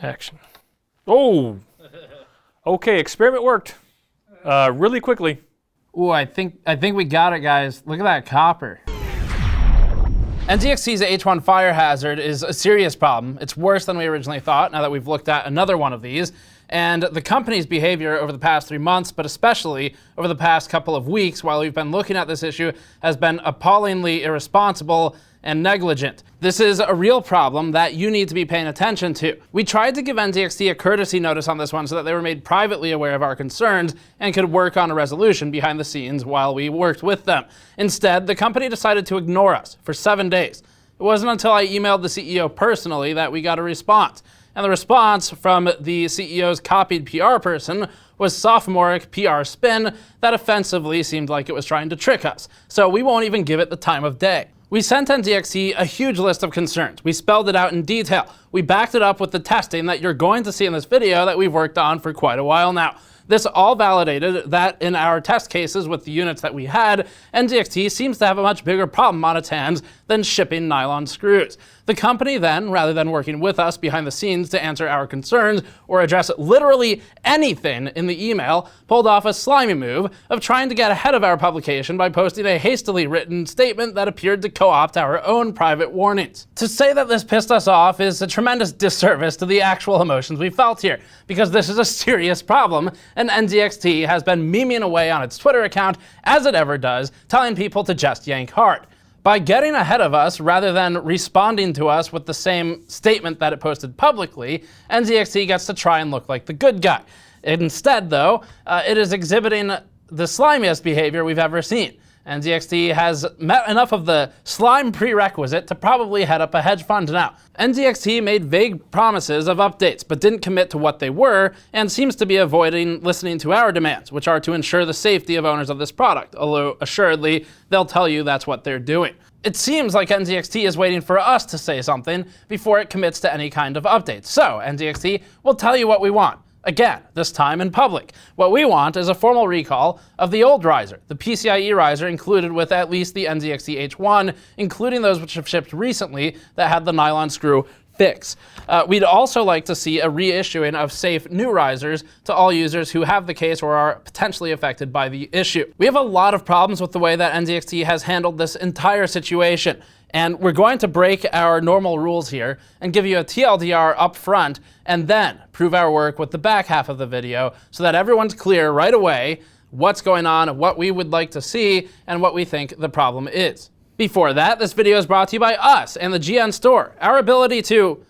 Action. Oh! Okay, experiment worked. Really quickly. Ooh, I think we got it, guys. Look at that copper. NZXT's H1 fire hazard is a serious problem. It's worse than we originally thought now that we've looked at another one of these. And the company's behavior over the past 3 months, but especially over the past couple of weeks while we've been looking at this issue, has been appallingly irresponsible and negligent. This is a real problem that you need to be paying attention to. We tried to give NZXT a courtesy notice on this one so that they were made privately aware of our concerns and could work on a resolution behind the scenes while we worked with them. Instead, the company decided to ignore us for 7 days. It wasn't until I emailed the CEO personally that we got a response. And the response from the CEO's copied PR person was sophomoric PR spin that offensively seemed like it was trying to trick us. So we won't even give it the time of day. We sent NZXT a huge list of concerns. We spelled it out in detail. We backed it up with the testing that you're going to see in this video that we've worked on for quite a while now. This all validated that in our test cases with the units that we had, NZXT seems to have a much bigger problem on its hands than shipping nylon screws. The company then, rather than working with us behind the scenes to answer our concerns or address literally anything in the email, pulled off a slimy move of trying to get ahead of our publication by posting a hastily written statement that appeared to co-opt our own private warnings. To say that this pissed us off is a tremendous disservice to the actual emotions we felt here, because this is a serious problem, and NZXT has been memeing away on its Twitter account, as it ever does, telling people to just yank hard. By getting ahead of us, rather than responding to us with the same statement that it posted publicly, NZXT gets to try and look like the good guy. Instead, though, it is exhibiting the slimiest behavior we've ever seen. NZXT has met enough of the slime prerequisite to probably head up a hedge fund now. NZXT made vague promises of updates, but didn't commit to what they were, and seems to be avoiding listening to our demands, which are to ensure the safety of owners of this product, although assuredly, they'll tell you that's what they're doing. It seems like NZXT is waiting for us to say something before it commits to any kind of updates. So, NZXT will tell you what we want. Again, this time in public. What we want is a formal recall of the old riser, the PCIe riser included with at least the NZXT H1, including those which have shipped recently that had the nylon screw fix. We'd also like to see a reissuing of safe new risers to all users who have the case or are potentially affected by the issue. We have a lot of problems with the way that NZXT has handled this entire situation. And we're going to break our normal rules here and give you a TLDR up front and then prove our work with the back half of the video so that everyone's clear right away what's going on, what we would like to see, and what we think the problem is. Before that, this video is brought to you by us and the GN Store. Our ability to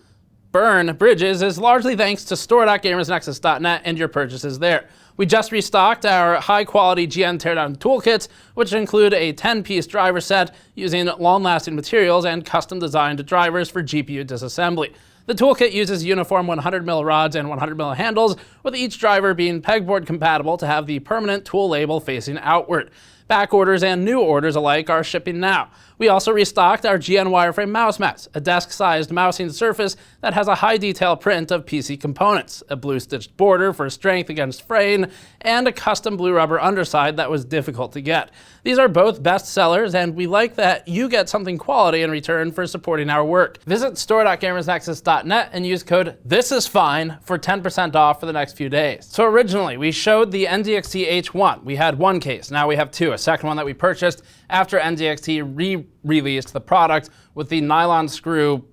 burn bridges is largely thanks to store.gamersnexus.net and your purchases there. We just restocked our high-quality GN teardown toolkits, which include a 10-piece driver set using long-lasting materials and custom-designed drivers for GPU disassembly. The toolkit uses uniform 100mm rods and 100mm handles, with each driver being pegboard compatible to have the permanent tool label facing outward. Back orders and new orders alike are shipping now. We also restocked our GN wireframe mouse mats, a desk-sized mousing surface that has a high-detail print of PC components, a blue-stitched border for strength against fraying, and a custom blue rubber underside that was difficult to get. These are both best sellers, and we like that you get something quality in return for supporting our work. Visit store.gamersnexus.net and use code THISISFINE for 10% off for the next few days. So originally, we showed the NZXT H1. We had one case, now we have two, a second one that we purchased after NZXT re-released the product with the nylon screw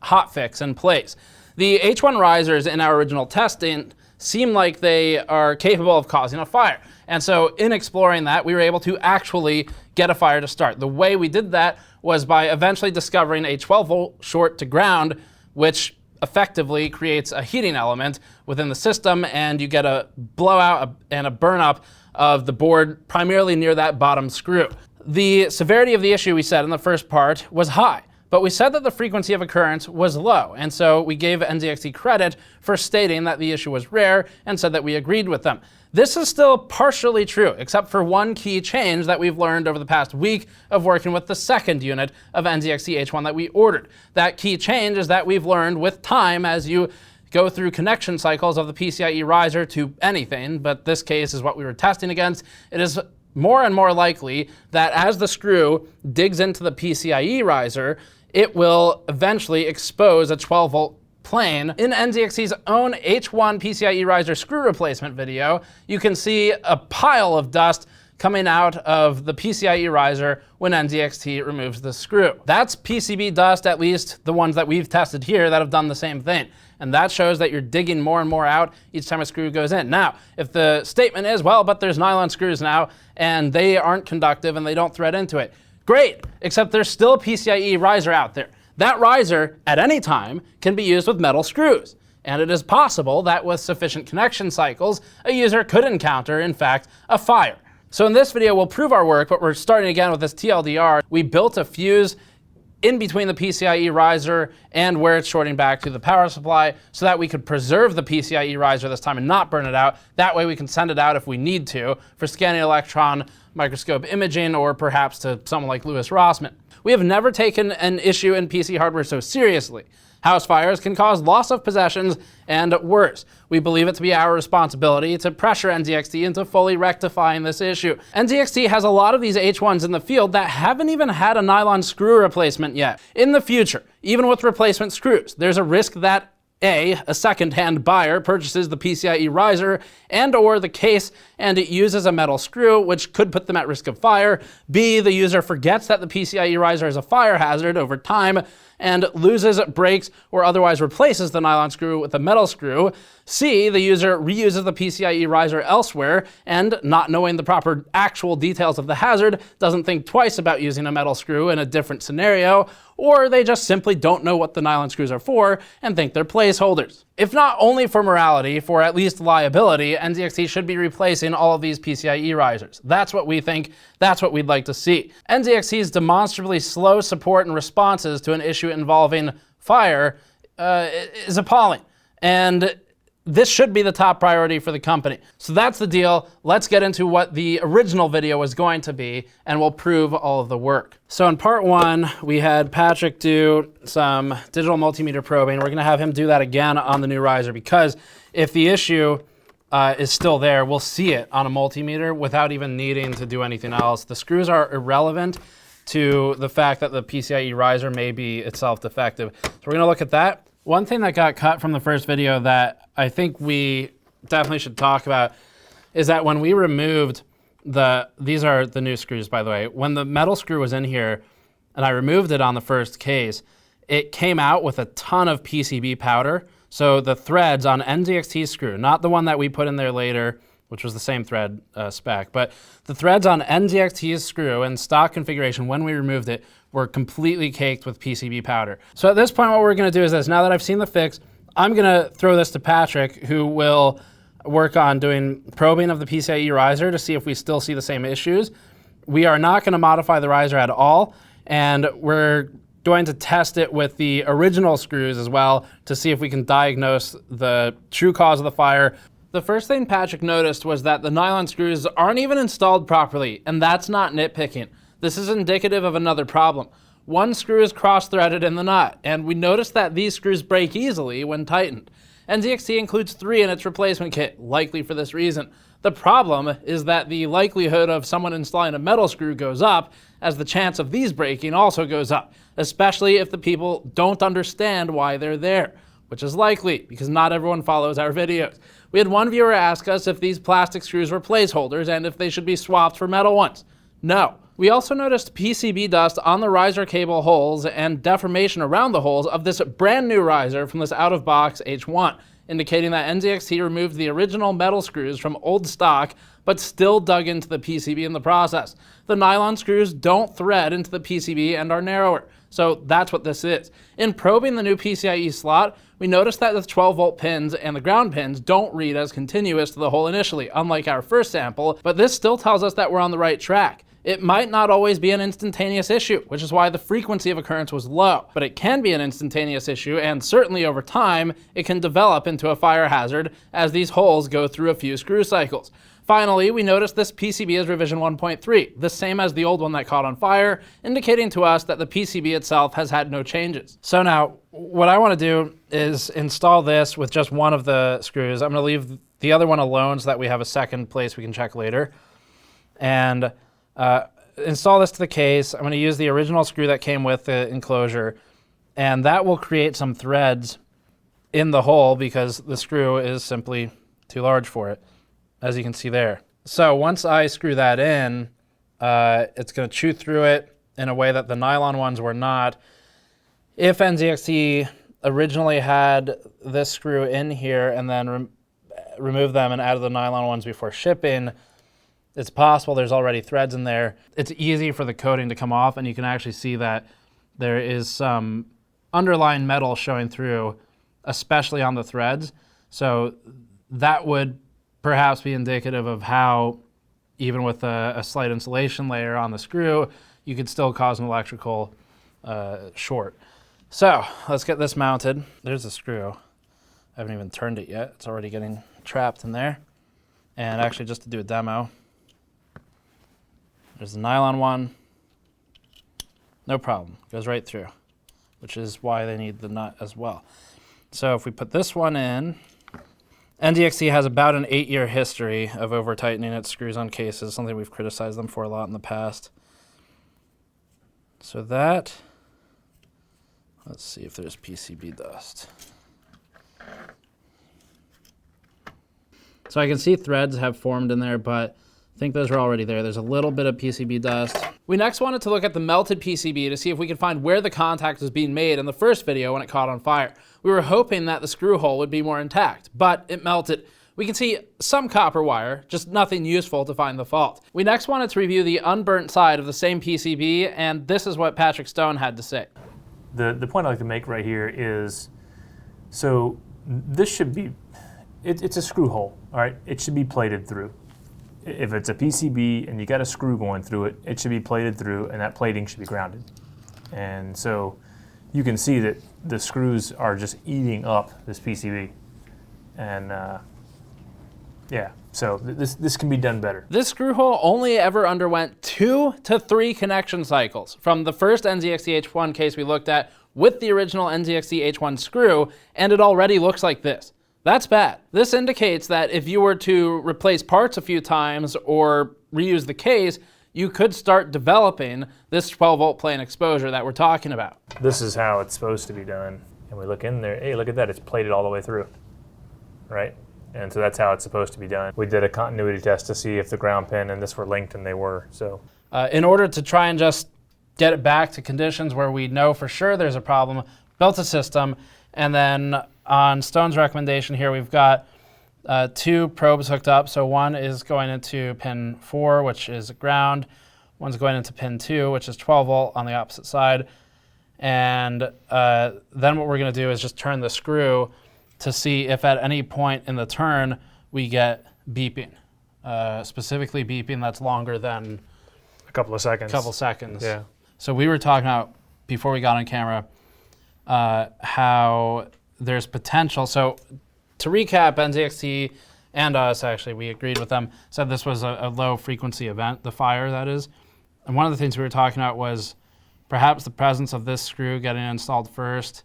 hotfix in place. The H1 risers in our original testing seem like they are capable of causing a fire. And so in exploring that, we were able to actually get a fire to start. The way we did that was by eventually discovering a 12-volt short to ground, which effectively creates a heating element within the system, and you get a blowout and a burn up of the board primarily near that bottom screw. The severity of the issue, we said in the first part, was high, but we said that the frequency of occurrence was low, and so we gave NZXT credit for stating that the issue was rare and said that we agreed with them. This is still partially true, except for one key change that we've learned over the past week of working with the second unit of NZXT H1 that we ordered. That key change is that we've learned with time, as you go through connection cycles of the PCIe riser to anything, but this case is what we were testing against, it is more and more likely that as the screw digs into the PCIe riser, it will eventually expose a 12-volt plain. In NZXT's own H1 PCIe riser screw replacement video, you can see a pile of dust coming out of the PCIe riser when NZXT removes the screw. That's PCB dust, at least the ones that we've tested here that have done the same thing. And that shows that you're digging more and more out each time a screw goes in. Now, if the statement is, well, but there's nylon screws now and they aren't conductive and they don't thread into it, great, except there's still a PCIe riser out there. That riser, at any time, can be used with metal screws. And it is possible that with sufficient connection cycles, a user could encounter, in fact, a fire. So in this video, we'll prove our work, but we're starting again with this TLDR. We built a fuse in between the PCIe riser and where it's shorting back to the power supply so that we could preserve the PCIe riser this time and not burn it out. That way we can send it out if we need to for scanning electron microscope imaging or perhaps to someone like Louis Rossmann. We have never taken an issue in PC hardware so seriously. House fires can cause loss of possessions and worse. We believe it to be our responsibility to pressure NZXT into fully rectifying this issue. NZXT has a lot of these H1s in the field that haven't even had a nylon screw replacement yet. In the future, even with replacement screws, there's a risk that a second-hand buyer purchases the PCIe riser and or the case and it uses a metal screw, which could put them at risk of fire. B, the user forgets that the PCIe riser is a fire hazard over time and loses, breaks, or otherwise replaces the nylon screw with a metal screw. C, the user reuses the PCIe riser elsewhere and, not knowing the proper actual details of the hazard, doesn't think twice about using a metal screw in a different scenario, or they just simply don't know what the nylon screws are for and think they're placeholders. If not only for morality, for at least liability, NZXT should be replacing all of these PCIe risers. That's what we think, that's what we'd like to see. NZXT's demonstrably slow support and responses to an issue involving fire is appalling. And this should be the top priority for the company. So that's the deal. Let's get into what the original video was going to be, and we'll prove all of the work. So in part one, we had Patrick do some digital multimeter probing. We're gonna have him do that again on the new riser because if the issue is still there, we'll see it on a multimeter without even needing to do anything else. The screws are irrelevant to the fact that the PCIe riser may be itself defective. So we're gonna look at that. One thing that got cut from the first video that I think we definitely should talk about is that when we removed these are the new screws, by the way. When the metal screw was in here and I removed it on the first case, it came out with a ton of PCB powder. So the threads on NZXT screw, not the one that we put in there later, which was the same thread spec, but the threads on NZXT's screw in stock configuration when we removed it were completely caked with PCB powder. So at this point, what we're gonna do is this. Now that I've seen the fix, I'm gonna throw this to Patrick, who will work on doing probing of the PCIe riser to see if we still see the same issues. We are not gonna modify the riser at all, and we're going to test it with the original screws as well to see if we can diagnose the true cause of the fire. The first thing Patrick noticed was that the nylon screws aren't even installed properly, and that's not nitpicking. This is indicative of another problem. One screw is cross-threaded in the nut, and we noticed that these screws break easily when tightened. NZXT includes 3 in its replacement kit, likely for this reason. The problem is that the likelihood of someone installing a metal screw goes up as the chance of these breaking also goes up, especially if the people don't understand why they're there, which is likely because not everyone follows our videos. We had one viewer ask us if these plastic screws were placeholders and if they should be swapped for metal ones. No. We also noticed PCB dust on the riser cable holes and deformation around the holes of this brand new riser from this out-of-box H1, indicating that NZXT removed the original metal screws from old stock, but still dug into the PCB in the process. The nylon screws don't thread into the PCB and are narrower. So that's what this is. In probing the new PCIe slot, we noticed that the 12-volt pins and the ground pins don't read as continuous to the hole initially, unlike our first sample, but this still tells us that we're on the right track. It might not always be an instantaneous issue, which is why the frequency of occurrence was low, but it can be an instantaneous issue, and certainly over time, it can develop into a fire hazard as these holes go through a few screw cycles. Finally, we noticed this PCB is revision 1.3, the same as the old one that caught on fire, indicating to us that the PCB itself has had no changes. So now, what I want to do is install this with just one of the screws. I'm going to leave the other one alone so that we have a second place we can check later. And install this to the case. I'm going to use the original screw that came with the enclosure, and that will create some threads in the hole because the screw is simply too large for it, as you can see there. So once I screw that in, it's going to chew through it in a way that the nylon ones were not. If NZXT originally had this screw in here and then removed them and added the nylon ones before shipping, it's possible there's already threads in there. It's easy for the coating to come off, and you can actually see that there is some underlying metal showing through, especially on the threads. So that would perhaps be indicative of how, even with a slight insulation layer on the screw, you could still cause an electrical short. So let's get this mounted. There's the screw. I haven't even turned it yet. It's already getting trapped in there. And actually, just to do a demo, there's the nylon one. No problem. Goes right through, which is why they need the nut as well. So if we put this one in, NZXT has about an 8-year history of over-tightening its screws on cases, something we've criticized them for a lot in the past. So that, let's see if there's PCB dust. So I can see threads have formed in there, but I think those are already there. There's a little bit of PCB dust. We next wanted to look at the melted PCB to see if we could find where the contact was being made in the first video when it caught on fire. We were hoping that the screw hole would be more intact, but it melted. We can see some copper wire, just nothing useful to find the fault. We next wanted to review the unburnt side of the same PCB, and this is what Patrick Stone had to say. The point I like to make right here is, so this should be, it's a screw hole, all right? It should be plated through. If it's a PCB and you got a screw going through it, it should be plated through, and that plating should be grounded. And so you can see that the screws are just eating up this PCB. And yeah, so this can be done better. This screw hole only ever underwent 2 to 3 connection cycles from the first NZXT H1 case we looked at with the original NZXT H1 screw, and it already looks like this. That's bad. This indicates that if you were to replace parts a few times or reuse the case, you could start developing this 12-volt plane exposure that we're talking about. This is how it's supposed to be done. And we look in there, hey, look at that, it's plated all the way through, right? And so that's how it's supposed to be done. We did a continuity test to see if the ground pin and this were linked, and they were, so. In order to try and just get it back to conditions where we know for sure there's a problem, built a system, and then on Stone's recommendation here, we've got 2 probes hooked up. So one is going into pin 4, which is ground. One's going into pin 2, which is 12 volt on the opposite side. And then what we're going to do is just turn the screw to see if at any point in the turn we get beeping, specifically beeping that's longer than a couple of seconds. Yeah. So we were talking about, before we got on camera, how there's potential. So to recap, NZXT and us, actually, we agreed with them, said this was a low frequency event, the fire that is. And one of the things we were talking about was perhaps the presence of this screw getting installed first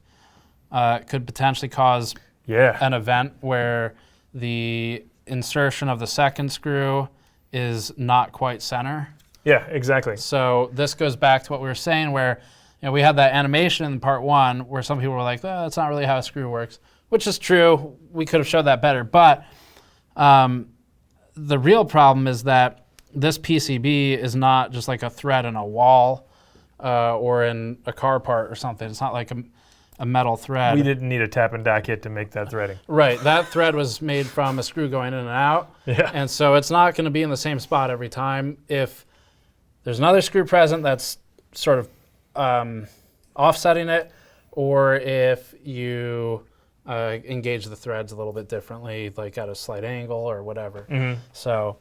could potentially cause an event where the insertion of the second screw is not quite center. Yeah, exactly. So this goes back to what we were saying, where we had that animation in part 1 where some people were like, oh, that's not really how a screw works, which is true. We could have showed that better. But the real problem is that this PCB is not just like a thread in a wall or in a car part or something. It's not like a metal thread. We didn't need a tap and die kit to make that threading. Right. That thread was made from a screw going in and out. Yeah. And so it's not going to be in the same spot every time. If there's another screw present that's sort of offsetting it, or if you engage the threads a little bit differently, like at a slight angle or whatever. Mm-hmm. So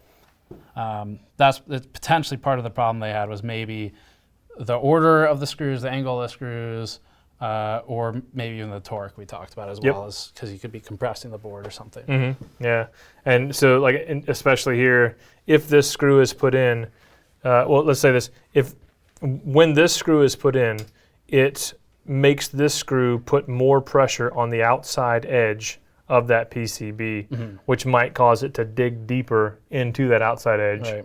that's potentially part of the problem they had, was maybe the order of the screws, the angle of the screws, or maybe even the torque we talked about as well, as because you could be compressing the board or something. Mm-hmm. Yeah, and so especially here, if this screw is put in, well, let's say this, when this screw is put in, it makes this screw put more pressure on the outside edge of that PCB, which might cause it to dig deeper into that outside edge. Right.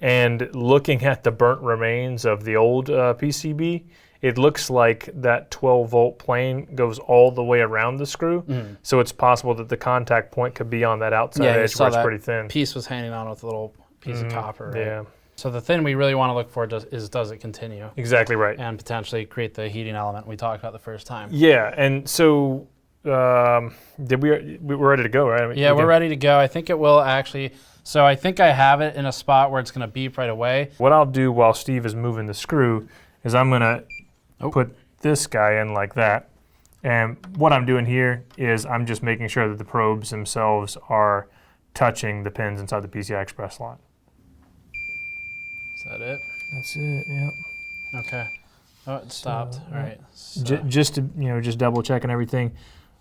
And looking at the burnt remains of the old PCB, it looks like that 12-volt plane goes all the way around the screw. So it's possible that the contact point could be on that outside edge where it's pretty thin. Piece was hanging on with a little piece of copper. Right? Yeah. So the thing we really want to look for is does it continue? Exactly right. And potentially create the heating element we talked about the first time. Yeah, and so we're ready to go, right? I mean, yeah, we're ready to go. I think it will actually. So I think I have it in a spot where it's going to beep right away. What I'll do while Steve is moving the screw is I'm going to put this guy in like that. And what I'm doing here is I'm just making sure that the probes themselves are touching the pins inside the PCI Express slot. Is that it? That's it, yep. Okay. Oh, it stopped. All right. So. Just to, just double checking everything.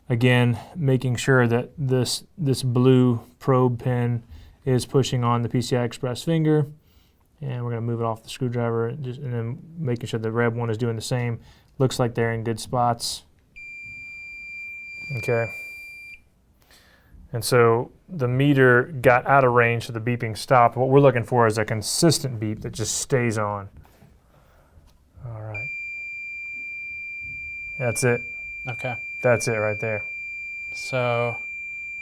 Again, making sure that this blue probe pin is pushing on the PCI Express finger. And we're going to move it off the screwdriver and then making sure the red one is doing the same. Looks like they're in good spots. Okay. And so the meter got out of range, so the beeping stopped. What we're looking for is a consistent beep that just stays on. All right. That's it. Okay. That's it right there. So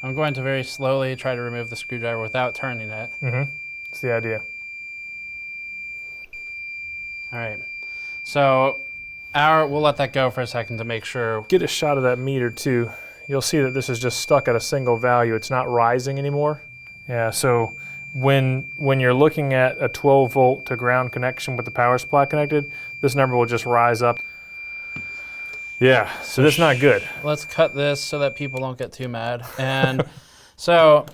I'm going to very slowly try to remove the screwdriver without turning it. That's the idea. All right. So we'll let that go for a second to make sure. Get a shot of that meter too. You'll see that this is just stuck at a single value. It's not rising anymore. Yeah, so when you're looking at a 12-volt to ground connection with the power supply connected, this number will just rise up. Yeah, so that's not good. Let's cut this so that people don't get too mad. And so,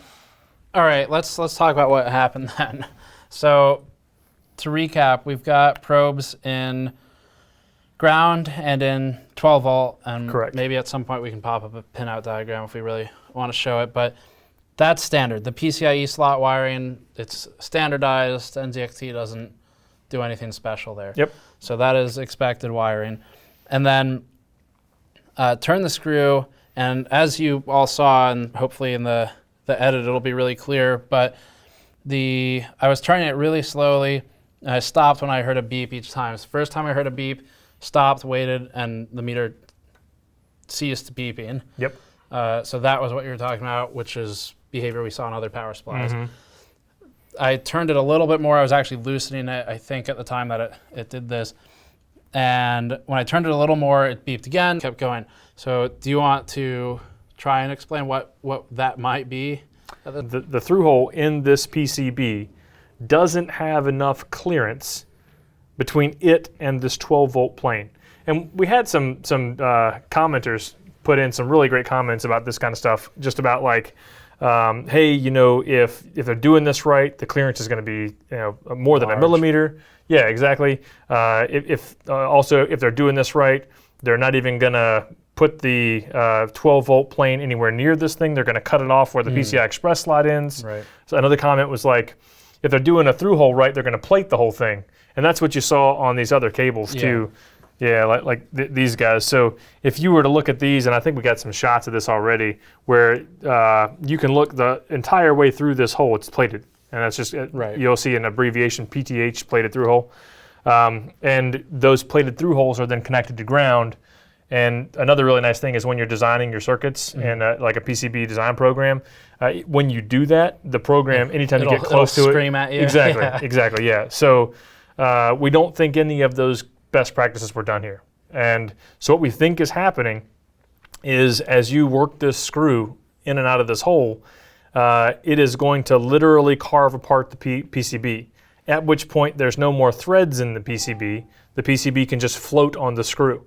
all right, let's talk about what happened then. So to recap, we've got probes in ground and in 12 volt, and correct. Maybe at some point we can pop up a pinout diagram if we really want to show it, but that's standard. The PCIe slot wiring, it's standardized. NZXT doesn't do anything special there. Yep. So that is expected wiring. And then turn the screw, and as you all saw, and hopefully in the edit it'll be really clear, but I was turning it really slowly, and I stopped when I heard a beep each time. So the first time I heard a beep, stopped, waited, and the meter ceased beeping. Yep. So that was what you were talking about, which is behavior we saw in other power supplies. I turned it a little bit more. I was actually loosening it, I think, at the time that it did this. And when I turned it a little more, it beeped again, kept going. So do you want to try and explain what that might be? The through hole in this PCB doesn't have enough clearance between it and this 12-volt plane. And we had some commenters put in some really great comments about this kind of stuff, just about like, hey, if they're doing this right, the clearance is going to be more than a millimeter. Yeah, exactly. Also, if they're doing this right, they're not even going to put the 12-volt plane anywhere near this thing. They're going to cut it off where the PCI Express slot ends. Right. So another comment was like, if they're doing a through hole right, they're going to plate the whole thing. And that's what you saw on these other cables too. Yeah, like these guys. So if you were to look at these, and I think we got some shots of this already, where you can look the entire way through this hole, it's plated. And that's just, you'll see an abbreviation, PTH, plated through hole. And those plated through holes are then connected to ground. And another really nice thing is when you're designing your circuits in like a PCB design program, when you do that, the program, anytime you get close to it, scream at you. Exactly, yeah. So we don't think any of those best practices were done here. And so what we think is happening is as you work this screw in and out of this hole, it is going to literally carve apart the PCB, at which point there's no more threads in the PCB. The PCB can just float on the screw.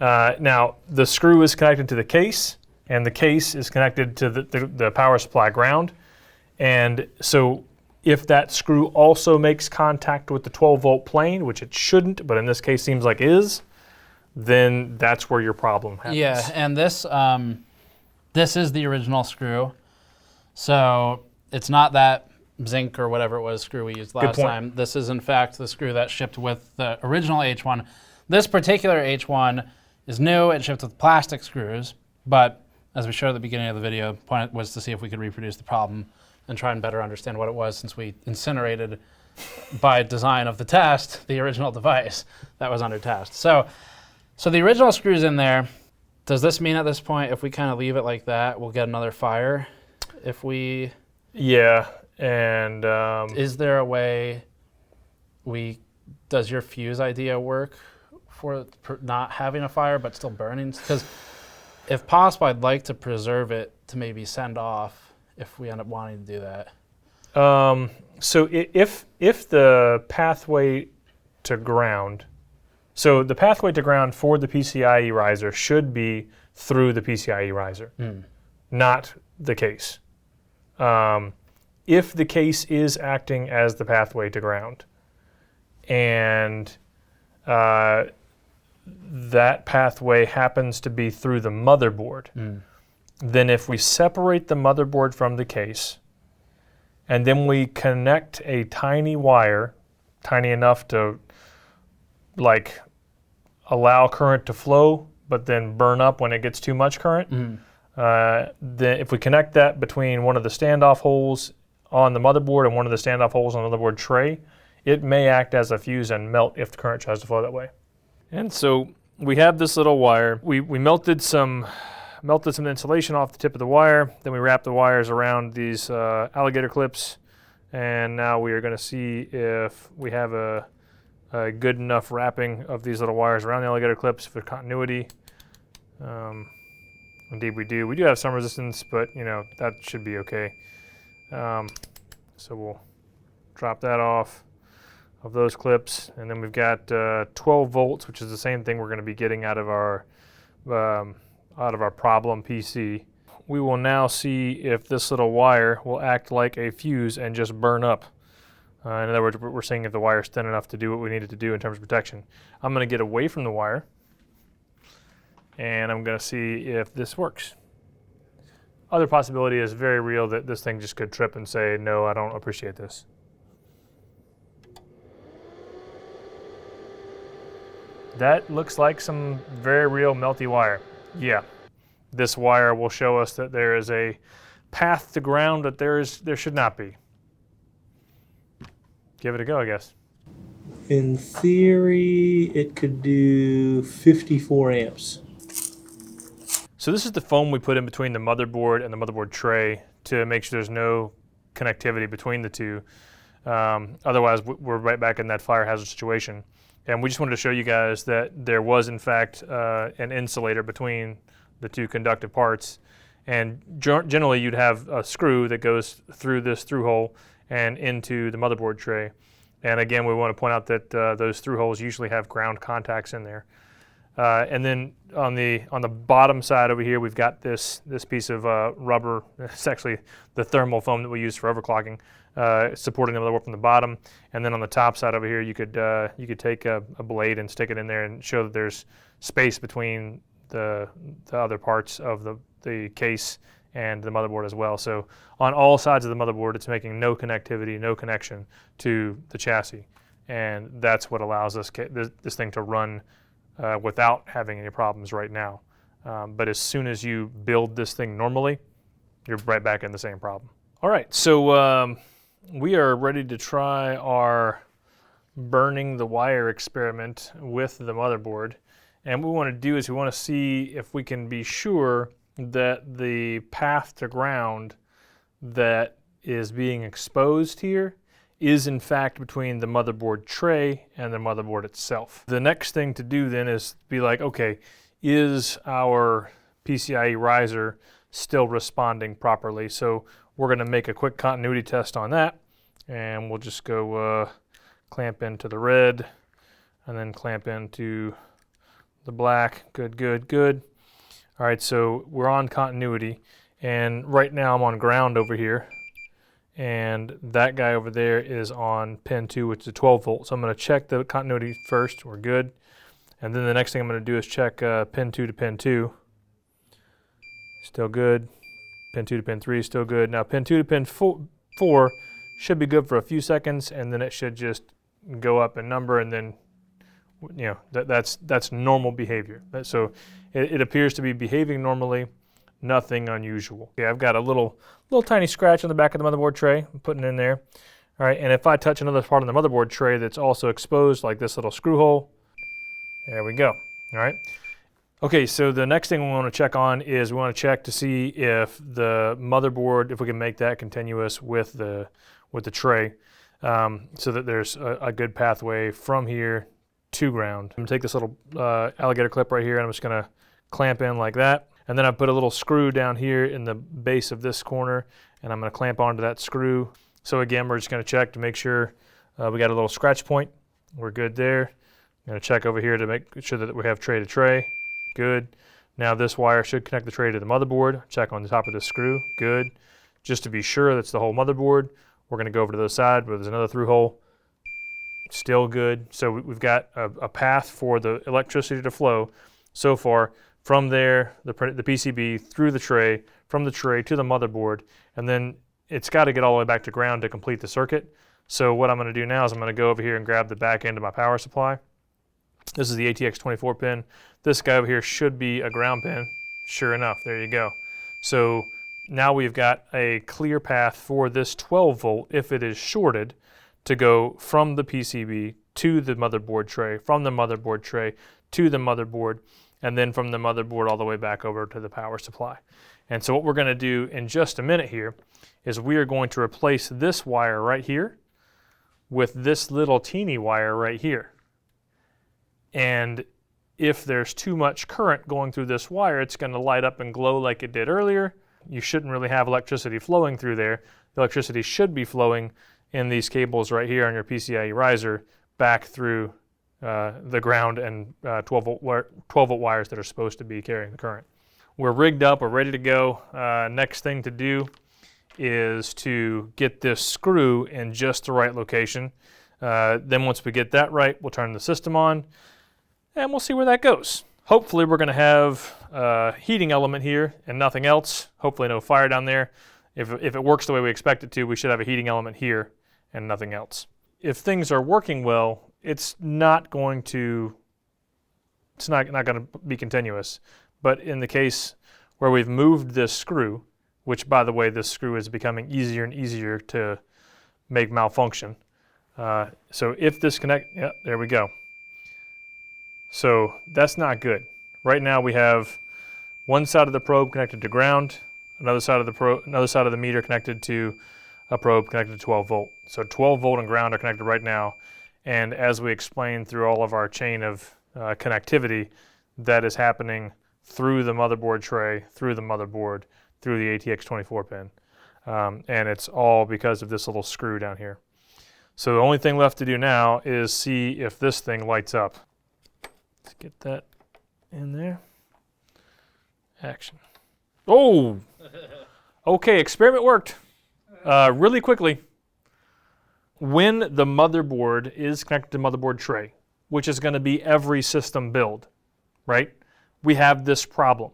Now, the screw is connected to the case, and the case is connected to the power supply ground. And so if that screw also makes contact with the 12-volt plane, which it shouldn't, but in this case seems like is, then that's where your problem happens. Yeah, and this is the original screw. So it's not that zinc or whatever it was screw we used last time. This is in fact the screw that shipped with the original H1. This particular H1 is new. It shipped with plastic screws, but as we showed at the beginning of the video, the point was to see if we could reproduce the problem and try and better understand what it was, since we incinerated by design of the test, the original device that was under test. So the original screw's in there. Does this mean at this point, if we kind of leave it like that, we'll get another fire? If we... Yeah, and... is there a way does your fuse idea work for not having a fire but still burning? Because if possible, I'd like to preserve it to maybe send off if we end up wanting to do that. So if the pathway to ground, so the pathway to ground for the PCIe riser should be through the PCIe riser, not the case. If the case is acting as the pathway to ground, and that pathway happens to be through the motherboard, then if we separate the motherboard from the case, and then we connect a tiny wire, tiny enough to like allow current to flow, but then burn up when it gets too much current, then if we connect that between one of the standoff holes on the motherboard and one of the standoff holes on the motherboard tray, it may act as a fuse and melt if the current tries to flow that way. And so we have this little wire. We melted some insulation off the tip of the wire, then we wrapped the wires around these alligator clips, and now we are going to see if we have a good enough wrapping of these little wires around the alligator clips for continuity. Indeed we do. We do have some resistance, but you know, that should be okay. So we'll drop that off of those clips, and then we've got 12 volts, which is the same thing we're going to be getting out of our problem PC. We will now see if this little wire will act like a fuse and just burn up. In other words, we're seeing if the wire is thin enough to do what we need it to do in terms of protection. I'm going to get away from the wire, and I'm going to see if this works. Other possibility is very real that this thing just could trip and say, no, I don't appreciate this. That looks like some very real melty wire. Yeah, this wire will show us that there is a path to ground that there should not be. Give it a go, I guess. In theory, it could do 54 amps. So this is the foam we put in between the motherboard and the motherboard tray to make sure there's no connectivity between the two. Otherwise, we're right back in that fire hazard situation. And we just wanted to show you guys that there was, in fact, an insulator between the two conductive parts. And generally, you'd have a screw that goes through this through hole and into the motherboard tray. And again, we want to point out that those through holes usually have ground contacts in there. And then on the bottom side over here, we've got this piece of rubber. It's actually the thermal foam that we use for overclocking, supporting the motherboard from the bottom. And then on the top side over here, you could take a blade and stick it in there and show that there's space between the other parts of the case and the motherboard as well. So on all sides of the motherboard, it's making no connectivity, no connection to the chassis. And that's what allows this thing to run without having any problems right now. But as soon as you build this thing normally, you're right back in the same problem. All right, so we are ready to try our burning the wire experiment with the motherboard. And what we want to do is we want to see if we can be sure that the path to ground that is being exposed here is in fact between the motherboard tray and the motherboard itself. The next thing to do then is be like, okay, is our PCIe riser still responding properly? So we're going to make a quick continuity test on that, and we'll just go clamp into the red and then clamp into the black. Good, good, good. All right, so we're on continuity, and right now I'm on ground over here, and that guy over there is on pin 2, which is 12 volt. So I'm going to check the continuity first. We're good. And then the next thing I'm going to do is check pin 2 to pin 2. Still good. Pin 2 to pin 3, still good. Now pin 2 to pin 4 should be good for a few seconds, and then it should just go up in number, and then that's normal behavior. So it appears to be behaving normally, nothing unusual. Okay, I've got a little tiny scratch on the back of the motherboard tray. I'm putting it in there. All right, and if I touch another part of the motherboard tray that's also exposed, like this little screw hole, there we go. All right. Okay, so the next thing we want to check on is we want to check to see if the motherboard, if we can make that continuous with the tray, so that there's a good pathway from here to ground. I'm going to take this little alligator clip right here, and I'm just going to clamp in like that. And then I put a little screw down here in the base of this corner, and I'm going to clamp onto that screw. So again, we're just going to check to make sure we got a little scratch point. We're good there. I'm going to check over here to make sure that we have tray to tray. Good. Now this wire should connect the tray to the motherboard. Check on the top of this screw. Good. Just to be sure that's the whole motherboard, we're going to go over to the side where there's another through hole. Still good. So we've got a path for the electricity to flow so far from there, the PCB through the tray, from the tray to the motherboard, and then it's got to get all the way back to ground to complete the circuit. So what I'm going to do now is I'm going to go over here and grab the back end of my power supply. This is the ATX 24 pin. This guy over here should be a ground pin. Sure enough, there you go. So now we've got a clear path for this 12 volt, if it is shorted, to go from the PCB to the motherboard tray, from the motherboard tray to the motherboard, and then from the motherboard all the way back over to the power supply. And so what we're going to do in just a minute here is we are going to replace this wire right here with this little teeny wire right here. And if there's too much current going through this wire, it's going to light up and glow like it did earlier. You shouldn't really have electricity flowing through there. The electricity should be flowing in these cables right here on your PCIe riser back through the ground and 12 volt wires that are supposed to be carrying the current. We're rigged up, we're ready to go. Next thing to do is to get this screw in just the right location. Then once we get that right, we'll turn the system on and we'll see where that goes. Hopefully we're going to have a heating element here and nothing else. Hopefully no fire down there. If it works the way we expect it to, we should have a heating element here and nothing else. If things are working well, it's not going to be continuous. But in the case where we've moved this screw, which by the way, this screw is becoming easier and easier to make malfunction. So if this yeah, there we go. So that's not good. Right now we have one side of the probe connected to ground, another side of the meter connected to a probe connected to 12 volt. So 12 volt and ground are connected right now. And as we explained through all of our chain of connectivity, that is happening through the motherboard tray, through the motherboard, through the ATX 24 pin. And it's all because of this little screw down here. So the only thing left to do now is see if this thing lights up. Let's get that in there. Action. Oh! Okay, experiment worked. Really quickly, when the motherboard is connected to motherboard tray, which is going to be every system build, right? We have this problem.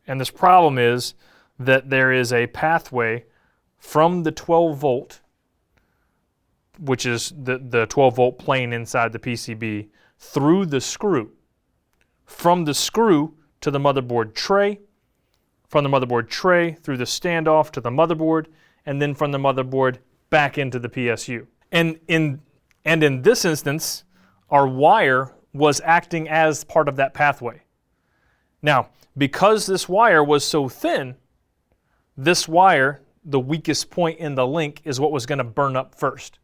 And this problem is that there is a pathway from the 12 volt, which is the 12 volt plane inside the PCB, through the screw. From the screw to the motherboard tray, from the motherboard tray through the standoff to the motherboard, and then from the motherboard back into the PSU. And in this instance, our wire was acting as part of that pathway. Now, because this wire was so thin, this wire, the weakest point in the link, is what was going to burn up first.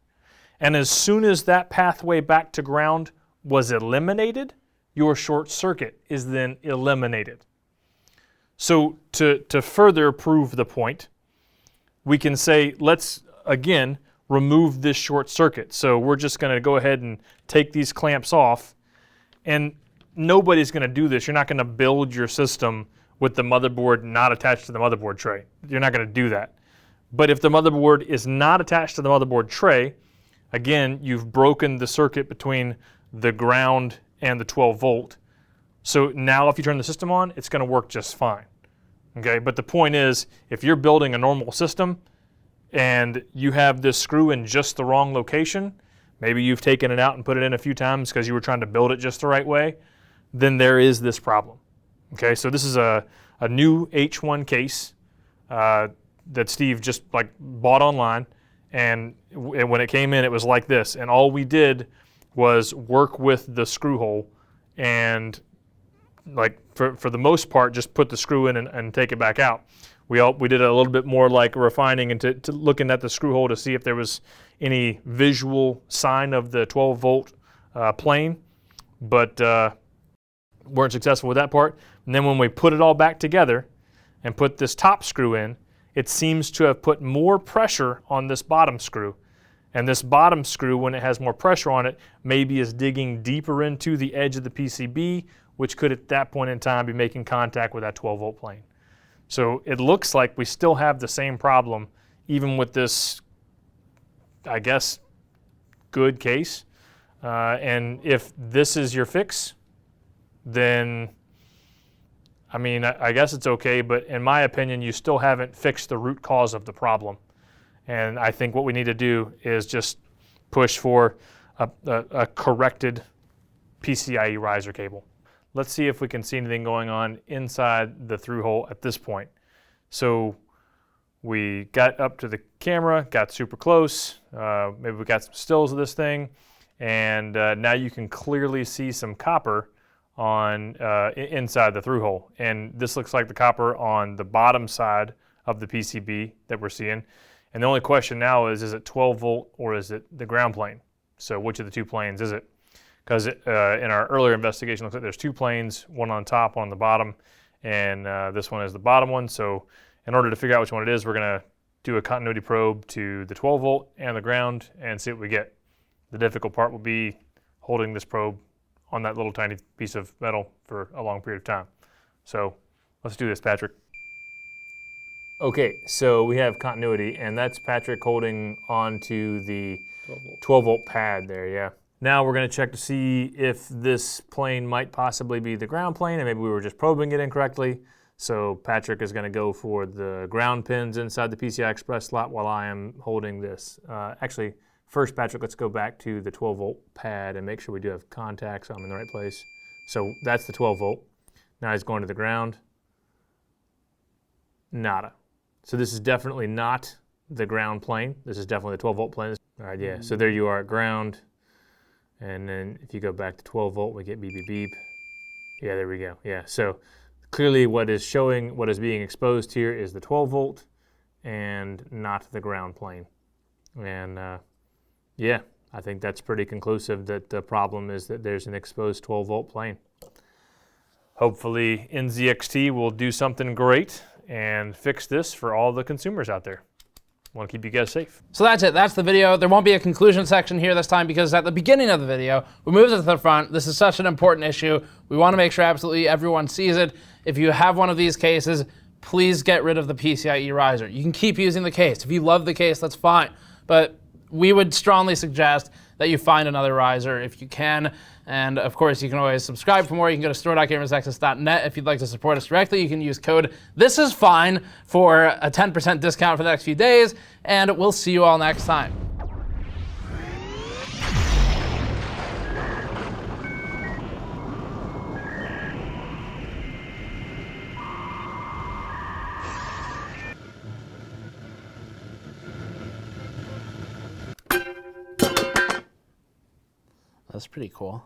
And as soon as that pathway back to ground was eliminated, your short circuit is then eliminated. So to further prove the point, we can say, let's again remove this short circuit. So we're just going to go ahead and take these clamps off, and nobody's going to do this. You're not going to build your system with the motherboard not attached to the motherboard tray. You're not going to do that. But if the motherboard is not attached to the motherboard tray, again, you've broken the circuit between the ground and the 12 volt. So now if you turn the system on, it's going to work just fine. Okay, but the point is, if you're building a normal system and you have this screw in just the wrong location, maybe you've taken it out and put it in a few times because you were trying to build it just the right way, then there is this problem. Okay, so this is a new H1 case that Steve just bought online, And when it came in, it was like this. And all we did was work with the screw hole and, like, for the most part, just put the screw in and take it back out. We did a little bit more like refining and to looking at the screw hole to see if there was any visual sign of the 12 volt plane, but weren't successful with that part. And then when we put it all back together and put this top screw in, it seems to have put more pressure on this bottom screw. And this bottom screw, when it has more pressure on it, maybe is digging deeper into the edge of the PCB, which could at that point in time be making contact with that 12 volt plane. So it looks like we still have the same problem, even with this, I guess, good case. And if this is your fix, then, I mean, I guess it's okay, but in my opinion, you still haven't fixed the root cause of the problem. And I think what we need to do is just push for a corrected PCIe riser cable. Let's see if we can see anything going on inside the through hole at this point. So we got up to the camera, got super close. Maybe we got some stills of this thing. And now you can clearly see some copper on inside the through hole. And this looks like the copper on the bottom side of the PCB that we're seeing. And the only question now is it 12 volt or is it the ground plane? So which of the two planes is it? Because in our earlier investigation, it looks like there's two planes, one on top, one on the bottom, and this one is the bottom one. So in order to figure out which one it is, we're going to do a continuity probe to the 12 volt and the ground and see what we get. The difficult part will be holding this probe on that little tiny piece of metal for a long period of time. So let's do this, Patrick. Okay, so we have continuity, and that's Patrick holding onto the 12 volt pad there, yeah. Now we're going to check to see if this plane might possibly be the ground plane, and maybe we were just probing it incorrectly. So Patrick is going to go for the ground pins inside the PCI Express slot while I am holding this. Actually, first, Patrick, let's go back to the 12 volt pad and make sure we do have contacts, so I'm in the right place. So that's the 12 volt. Now he's going to the ground. Nada. So this is definitely not the ground plane. This is definitely the 12 volt plane. All right, yeah, so there you are at ground. And then if you go back to 12 volt, we get beep, beep, beep. Yeah, there we go. Yeah, so clearly what is showing, what is being exposed here is the 12 volt and not the ground plane. And yeah, I think that's pretty conclusive that the problem is that there's an exposed 12 volt plane. Hopefully NZXT will do something great and fix this for all the consumers out there. Want to keep you guys safe. So that's it. That's the video. There won't be a conclusion section here this time because at the beginning of the video, we moved it to the front. This is such an important issue. We want to make sure absolutely everyone sees it. If you have one of these cases, please get rid of the PCIe riser. You can keep using the case. If you love the case, that's fine. But we would strongly suggest that you find another riser if you can. And of course, you can always subscribe for more. You can go to store.gamersnexus.net. If you'd like to support us directly, you can use code THISISFINE for a 10% discount for the next few days. And we'll see you all next time. That's pretty cool.